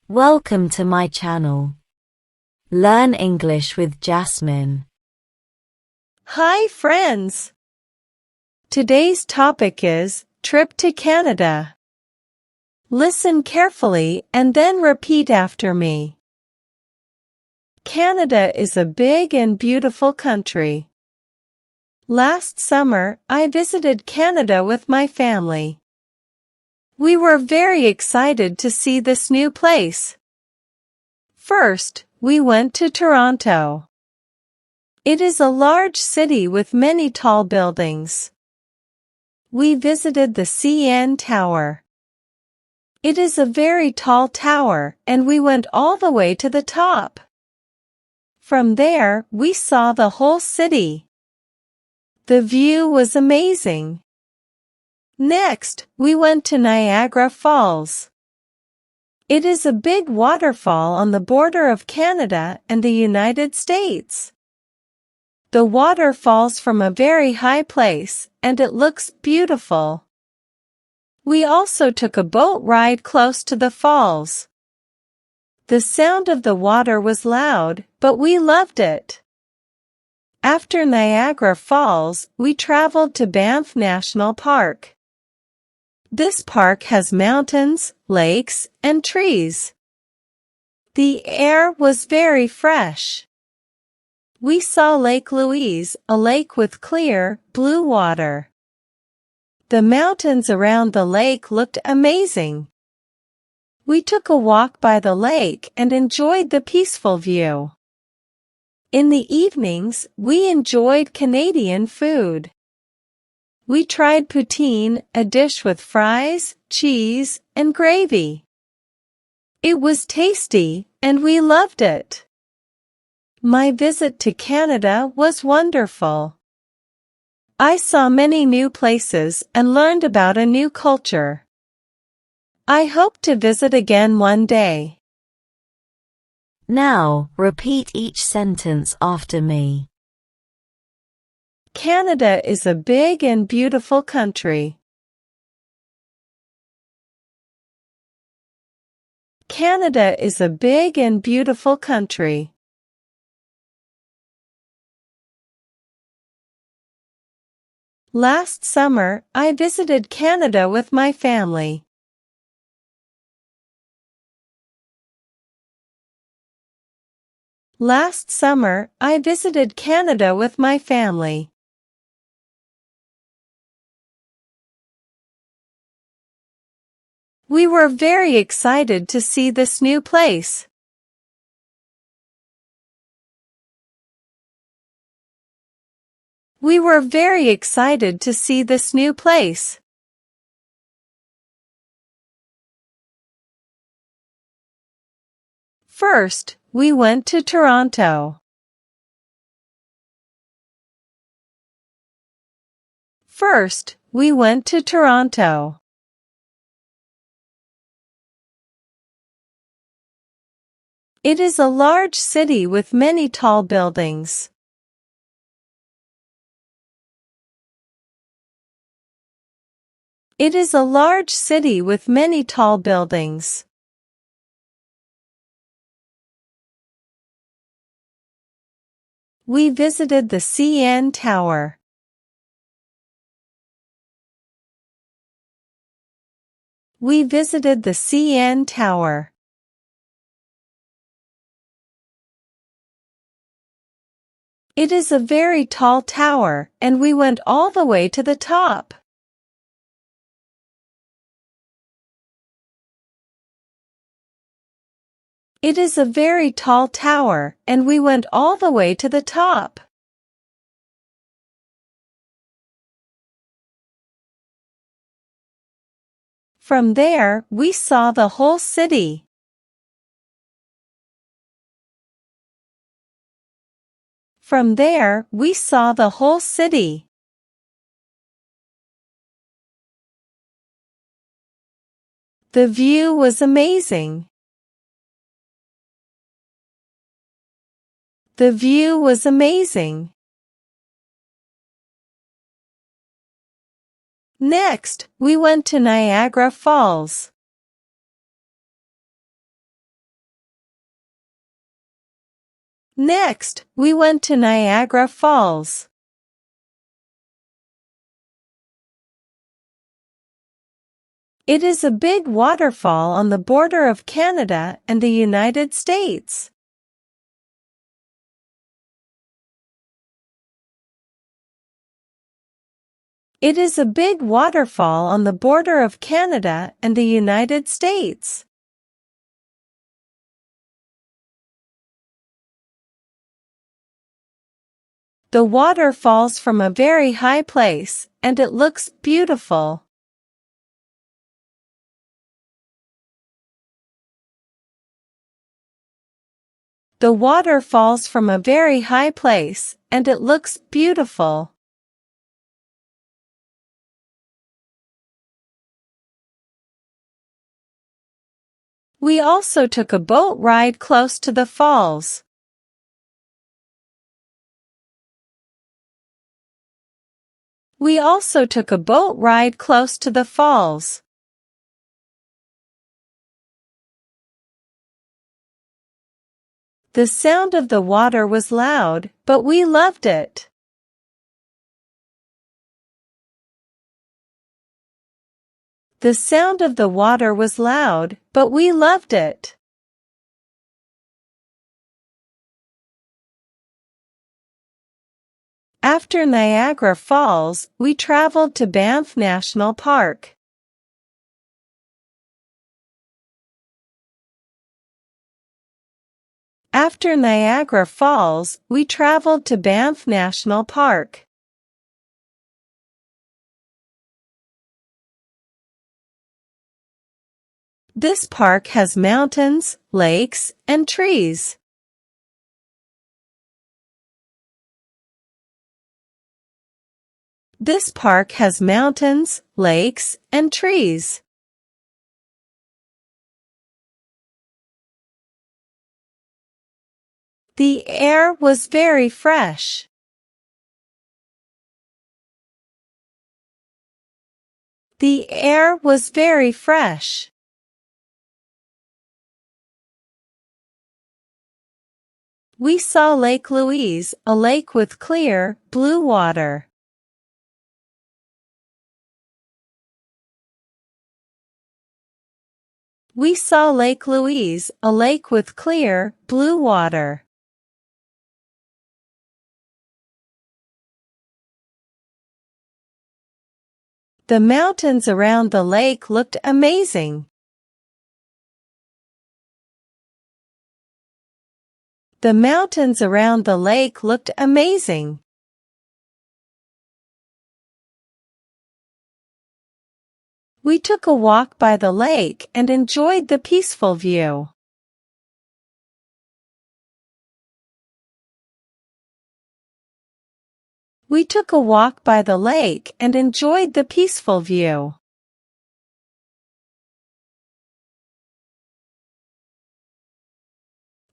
Welcome to my channel. Learn English with Jasmine. Hi friends! Today's topic is trip to Canada. Listen carefully and then repeat after me. Canada is a big and beautiful country. Last summer, I visited Canada with my family. We were very excited to see this new place. First, we went to Toronto. It is a large city with many tall buildings. We visited the CN Tower. It is a very tall tower, and we went all the way to the top. From there, we saw the whole city. The view was amazing. Next, we went to Niagara Falls. It is a big waterfall on the border of Canada and the United States. The water falls from a very high place, and it looks beautiful. We also took a boat ride close to the falls. The sound of the water was loud, but we loved it. After Niagara Falls, we traveled to Banff National Park. This park has mountains, lakes, and trees. The air was very fresh. We saw Lake Louise, a lake with clear, blue water. The mountains around the lake looked amazing. We took a walk by the lake and enjoyed the peaceful view. In the evenings, we enjoyed Canadian food. We tried poutine, a dish with fries, cheese, and gravy. It was tasty, and we loved it. My visit to Canada was wonderful. I saw many new places and learned about a new culture. I hope to visit again one day. Now, repeat each sentence after me. Canada is a big and beautiful country. Canada is a big and beautiful country. Last summer, I visited Canada with my family. Last summer, I visited Canada with my family. We were very excited to see this new place. We were very excited to see this new place. First, we went to Toronto. First, we went to Toronto. It is a large city with many tall buildings. It is a large city with many tall buildings. We visited the CN Tower. We visited the CN Tower. It is a very tall tower, and we went all the way to the top. It is a very tall tower, and we went all the way to the top. From there, we saw the whole city. From there, we saw the whole city. The view was amazing. The view was amazing. Next, we went to Niagara Falls. Next, we went to Niagara Falls. It is a big waterfall on the border of Canada and the United States. It is a big waterfall on the border of Canada and the United States. The water falls from a very high place, and it looks beautiful. The water falls from a very high place, and it looks beautiful. We also took a boat ride close to the falls. We also took a boat ride close to the falls. The sound of the water was loud, but we loved it. The sound of the water was loud, but we loved it. After Niagara Falls, we traveled to Banff National Park. After Niagara Falls, we traveled to Banff National Park. This park has mountains, lakes, and trees. This park has mountains, lakes, and trees. The air was very fresh. The air was very fresh. We saw Lake Louise, a lake with clear, blue water. We saw Lake Louise, a lake with clear, blue water. The mountains around the lake looked amazing. The mountains around the lake looked amazing. We took a walk by the lake and enjoyed the peaceful view. We took a walk by the lake and enjoyed the peaceful view.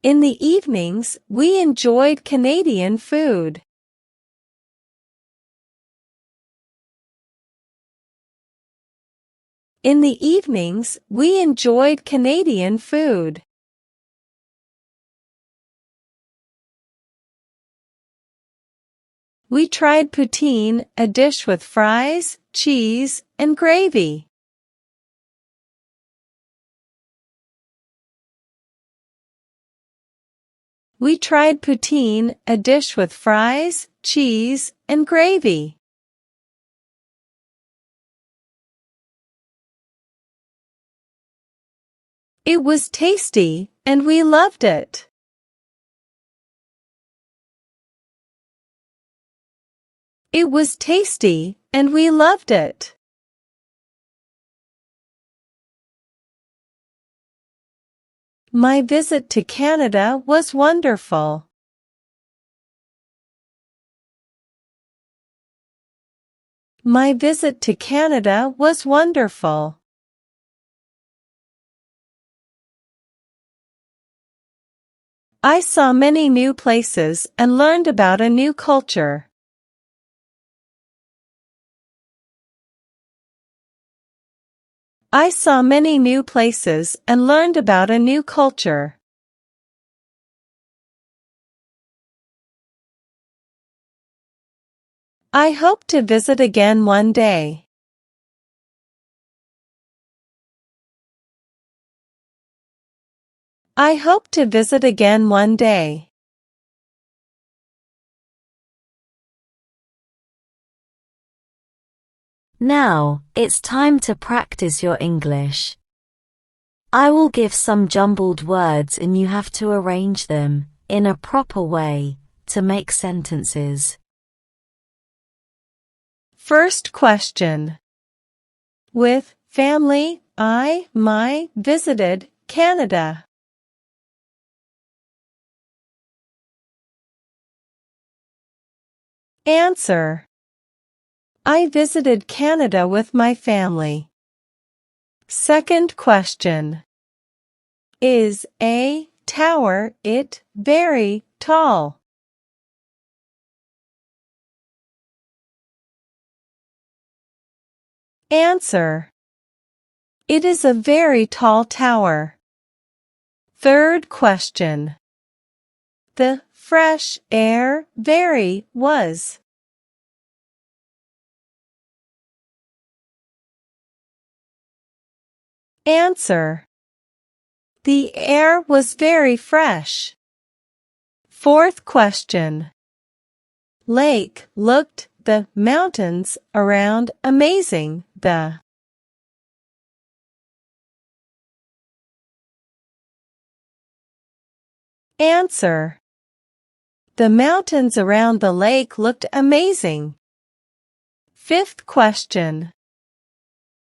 In the evenings, we enjoyed Canadian food. In the evenings, we enjoyed Canadian food. We tried poutine, a dish with fries, cheese, and gravy. We tried poutine, a dish with fries, cheese, and gravy. It was tasty, and we loved it. It was tasty, and we loved it. My visit to Canada was wonderful. My visit to Canada was wonderful. I saw many new places and learned about a new culture. I saw many new places and learned about a new culture. I hope to visit again one day. I hope to visit again one day. Now, it's time to practice your English. I will give some jumbled words and you have to arrange them, in a proper way, to make sentences. First question. With family, I visited Canada. Answer. I visited Canada with my family. Second question. Is a tower it very tall? Answer. It is a very tall tower. Third question. The fresh air very was. Answer. The air was very fresh. Fourth question. Lake looked the mountains around amazing. The Answer. The mountains around the lake looked amazing. Fifth question.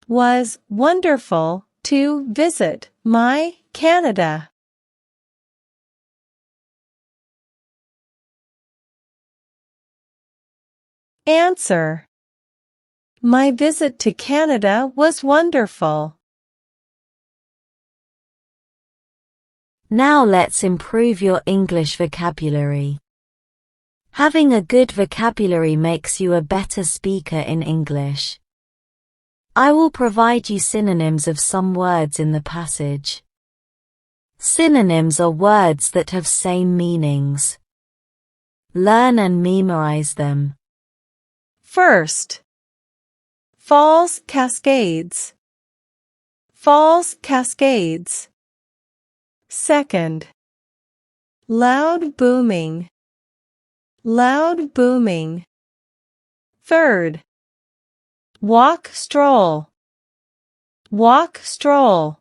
Was wonderful to visit my Canada. Answer. My visit to Canada was wonderful. Now let's improve your English vocabulary. Having a good vocabulary makes you a better speaker in English. I will provide you synonyms of some words in the passage. Synonyms are words that have same meanings. Learn and memorize them. First. Falls, cascades. Falls, cascades. Second. Loud booming. Loud booming. Third. Walk, stroll. Walk, stroll.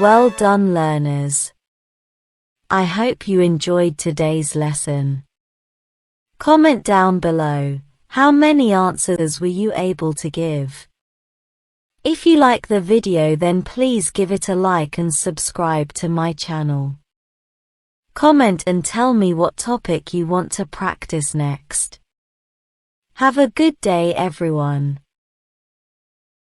Well done, learners. I hope you enjoyed today's lesson. Comment down below, how many answers were you able to give? If you like the video, then please give it a like and subscribe to my channel. Comment and tell me what topic you want to practice next. Have a good day, everyone.